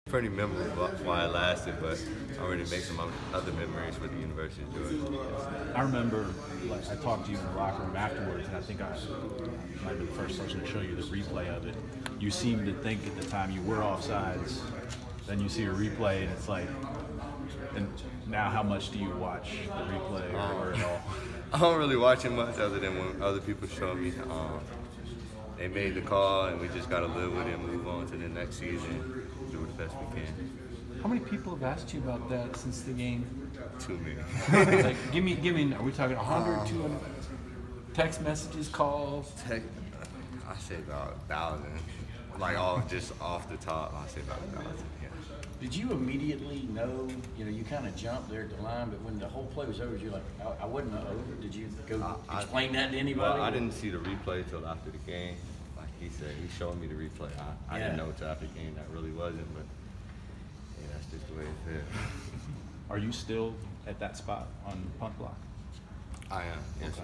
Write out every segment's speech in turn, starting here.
Pretty memorable while it lasted, but I already made some other memories with the University of Georgia. I remember, like, I talked to you in the locker room afterwards, and I think I might have been the first person to show you the replay of it. You seemed to think at the time you were offsides, then you see a replay, and it's like, and now how much do you watch the replay or at all? I don't really watch it much other than when other people show me. They made the call, and we just got to live with it and move on to the next season, do the best we can. How many people have asked you about that since the game? Too many. Like, give me. Are we talking 100, 200 text messages, calls? I say about 1,000. Like just off the top, I say about 1,000. Yeah. Did you immediately know? You kind of jumped there at the line, but when the whole play was over, you're like, I wasn't over. Did you go explain that to anybody? Well, I didn't see the replay till after the game. Like he said, he showed me the replay. I didn't know till after the game that really wasn't, but yeah, that's just the way it felt. Are you still at that spot on punt block? I am. Yes,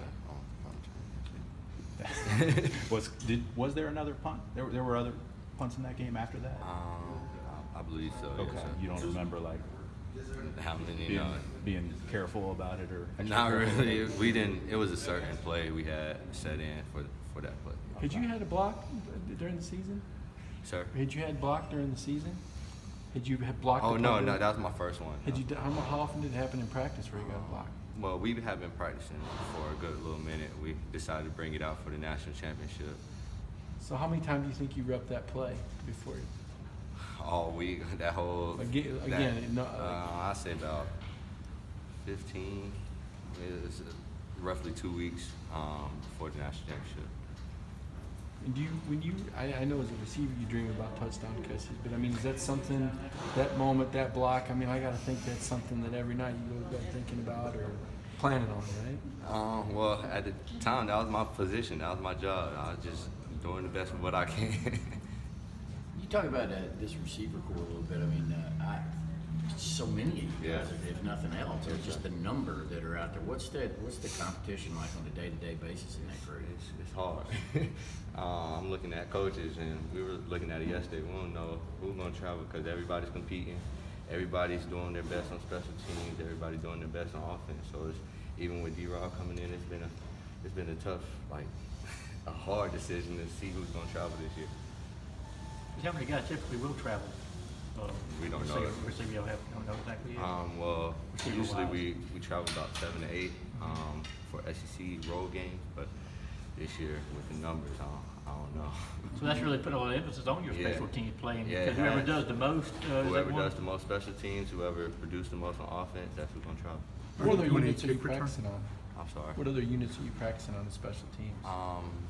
okay. Was there another punt? There were other punts in that game after that? I believe so. Okay. Yes, you don't remember like how many? Being careful about it or? Not really. We didn't. It was a certain play we had set in for that play. Had you had a block during the season? Sir? Had you had block during the season? Had you had blocked? Oh no, that was my first one. Had you? How often did it happen in practice where you got blocked? Well, we have been practicing for a good little minute. We decided to bring it out for the national championship. So how many times do you think you repped that play before? All week, that whole I say about 15. It's roughly 2 weeks before the national championship. And I know as a receiver you dream about touchdown catches, but I mean, is that something, that moment, that block? I mean, I got to think that's something that every night you go to bed thinking about or planning on, right? Well, at the time, that was my position, that was my job. I was just doing the best with what I can. You talk about this receiver core a little bit. I mean, so many of you guys, if nothing else, or just the number that are out there. What's the competition like on a day-to-day basis in that group? It's hard. I'm looking at coaches, and we were looking at it yesterday. We don't know who's going to travel because everybody's competing. Everybody's doing their best on special teams. Everybody's doing their best on offense. So even with D-Rob coming in, it's been a tough, like a hard decision to see who's going to travel this year. How many guys typically will travel? We don't know. Don't know exactly yet. Well, usually we travel about 7 to 8 for SEC road games, but this year with the numbers, I don't know. So that's really put a lot of emphasis on your special teams playing, because whoever does the most. Whoever does the most special teams, whoever produces the most on offense, that's who's going to travel. What other units are you practicing on? I'm sorry. What other units are you practicing on the special teams?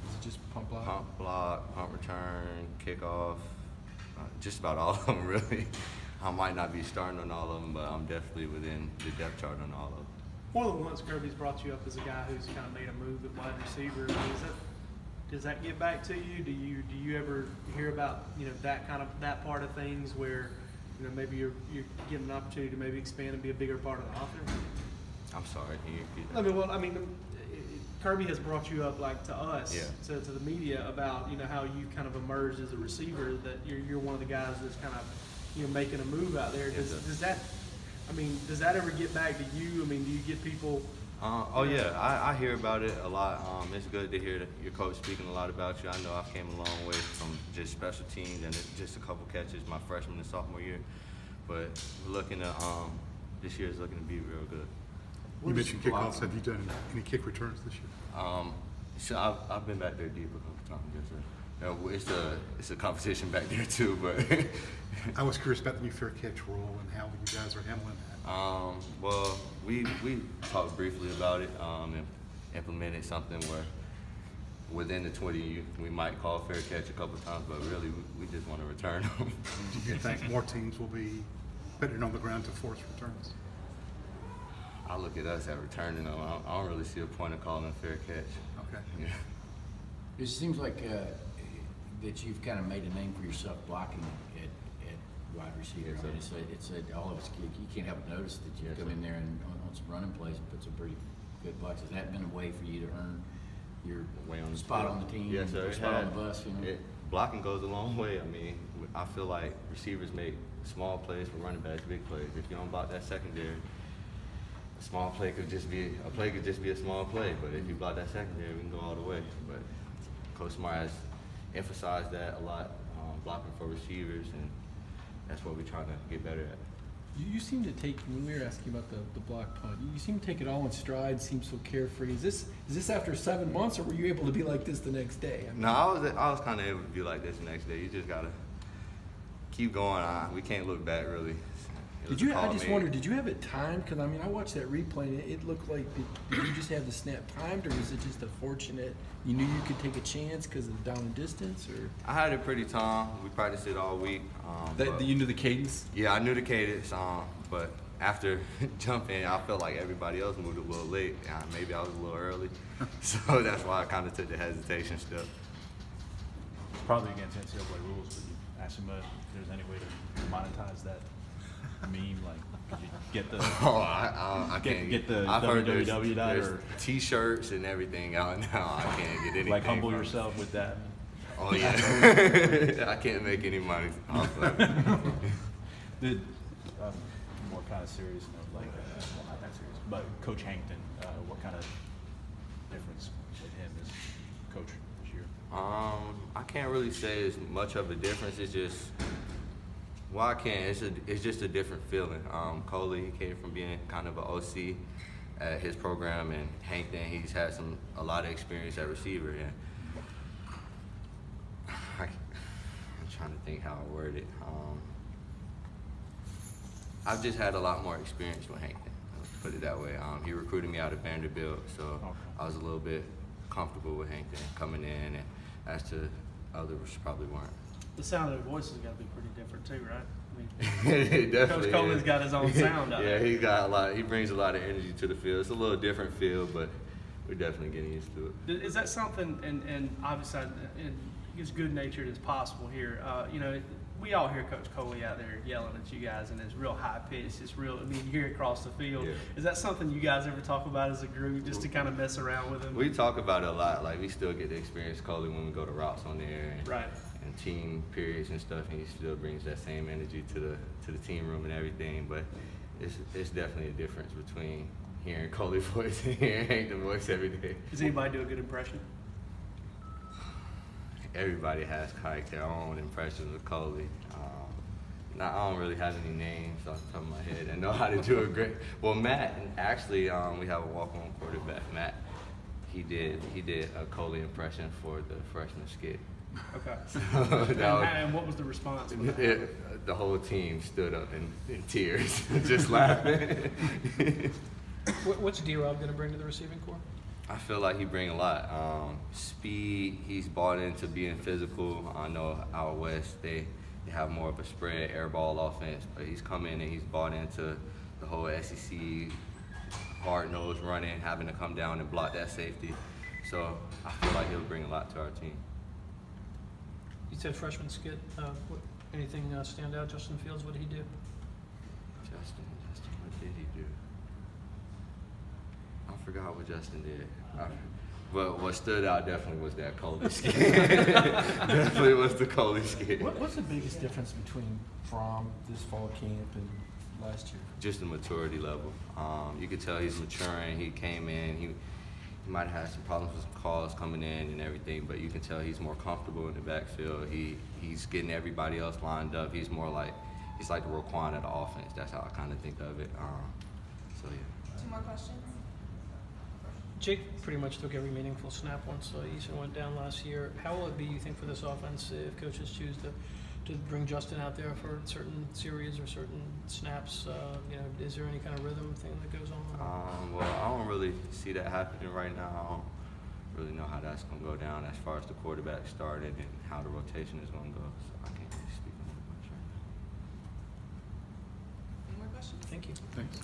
Is it just pump block? Pump block, punt return, kickoff. Just about all of them, really. I might not be starting on all of them, but I'm definitely within the depth chart on all of them. One of the ones Kirby's brought you up as a guy who's kind of made a move at wide receiver. I mean, does that get back to you? Do you ever hear about that part of things where maybe you're getting an opportunity to maybe expand and be a bigger part of the offense? I'm sorry, can you repeat that? I mean, Kirby has brought you up like to us, to the media about how you kind of emerged as a receiver, that you're one of the guys that's kind of making a move out there. Does that ever get back to you? I mean, do you get people? I hear about it a lot. It's good to hear your coach speaking a lot about you. I know I came a long way from just special teams and just a couple catches my freshman and sophomore year, but looking to this year is looking to be real good. You mentioned kickoffs. Have you done any kick returns this year? So I've been back there deep a couple times. Yes, sir. It's a competition back there too, but I was curious about the new fair catch rule and how you guys are handling that. Well, we talked briefly about it and implemented something where within the 20 we might call fair catch a couple times, but really we just want to return them. Do you think more teams will be putting it on the ground to force returns? I look at us at returning them. I don't really see a point of calling a fair catch. Okay. Yeah. It seems like that you've kind of made a name for yourself blocking at wide receiver. I mean, it's all of us. You can't help but notice that you come in there and on some running plays and put some pretty good blocks. Has that been a way for you to earn your way on the spot on the team? Yes, sir. Spot on the bus. Blocking goes a long way. I mean, I feel like receivers make small plays for running backs, big plays. If you don't block that secondary, a small play could just be a small play. But if you block that secondary, we can go all the way. But Coach Smart has emphasized that a lot, blocking for receivers, and that's what we're trying to get better at. You seem to take, when we were asking about the block punt, you seem to take it all in stride, seem so carefree. Is this after 7 months, or were you able to be like this the next day? I mean, No, I was kind of able to be like this the next day. You just got to keep going on. We can't look back, really. I just wondered, did you have it timed? Because, I mean, I watched that replay, and it looked like, did you just have the snap timed, or was it just a fortunate, you knew you could take a chance because of the down and distance? Or I had it pretty timed. We practiced it all week. you knew the cadence? Yeah, I knew the cadence, but after jumping, I felt like everybody else moved a little late. Maybe I was a little early. So that's why I kind of took the hesitation step. It's probably against NCAA rules, but you asked him if there's any way to monetize that meme. Like, could you get the I can't get the I've heard www. there's T-shirts and everything out now. I can't get anything. Like, humble from yourself with that. Oh yeah, I can't make any money off of it. The more kind of serious note, like, well, not that serious, but Coach Hankton, what kind of difference with him as coach this year? I can't really say it's much of a difference. It's just, well, I can't. It's just a different feeling. Coley, he came from being kind of an OC at his program, and Hankton, he's had a lot of experience at receiver. And I'm trying to think how I word it. I've just had a lot more experience with Hankton, let's put it that way. He recruited me out of Vanderbilt, so Okay. I was a little bit comfortable with Hankton coming in, and as to others probably weren't. The sound of their voice has got to be pretty different too, right? I mean, It definitely Coach Coleman's is. got his own sound out Yeah, there. he brings a lot of energy to the field. It's a little different field, but we're definitely getting used to it. Is that something, and obviously, and as good natured as possible here, you know, we all hear Coach Coley out there yelling at you guys, and it's real high pitched. It's real, I mean, you hear it across the field. Yeah. Is that something you guys ever talk about as a group, just to kind of mess around with him? We talk about it a lot. Like, we still get to experience Coley when we go to routes on there, and, Right. and team periods and stuff, and he still brings that same energy to the team room and everything. But it's definitely a difference between hearing Coley's voice and hearing Hankton's voice every day. Does anybody do a good impression? Everybody has like their own impressions of Coley. I don't really have any names off the top of my head and know how to do a great. Well, Matt, actually, we have a walk-on quarterback. Matt, he did a Coley impression for the freshman skit. Okay. So And what was the response? With that? the whole team stood up in tears, just laughing. What's D-Rob going to bring to the receiving corps? I feel like he bring a lot. Speed, he's bought into being physical. I know out west, they have more of a spread air ball offense, but he's come in and he's bought into the whole SEC hard-nosed running, having to come down and block that safety. So I feel like he'll bring a lot to our team. You said freshman skit. Anything stand out? Justin Fields, what did he do? Justin, what did he do? I forgot what Justin did. But what stood out definitely was that Coley skit. Definitely was the Coley skit. What's the biggest difference between from this fall camp and last year? Just the maturity level. You could tell he's maturing. He came in, he might have had some problems with some calls coming in and everything, but you can tell he's more comfortable in the backfield. He's getting everybody else lined up. He's like the Roquan of the offense. That's how I kind of think of it. So yeah. 2 more questions. Jake pretty much took every meaningful snap once Eason went down last year. How will it be, you think, for this offense if coaches choose to bring Justin out there for certain series or certain snaps? You know, is there any kind of rhythm thing that goes on? Well, I don't really see that happening right now. I don't really know how that's going to go down as far as the quarterback started and how the rotation is going to go. So I can't really speak on that much right now. Any more questions? Thank you. Thanks.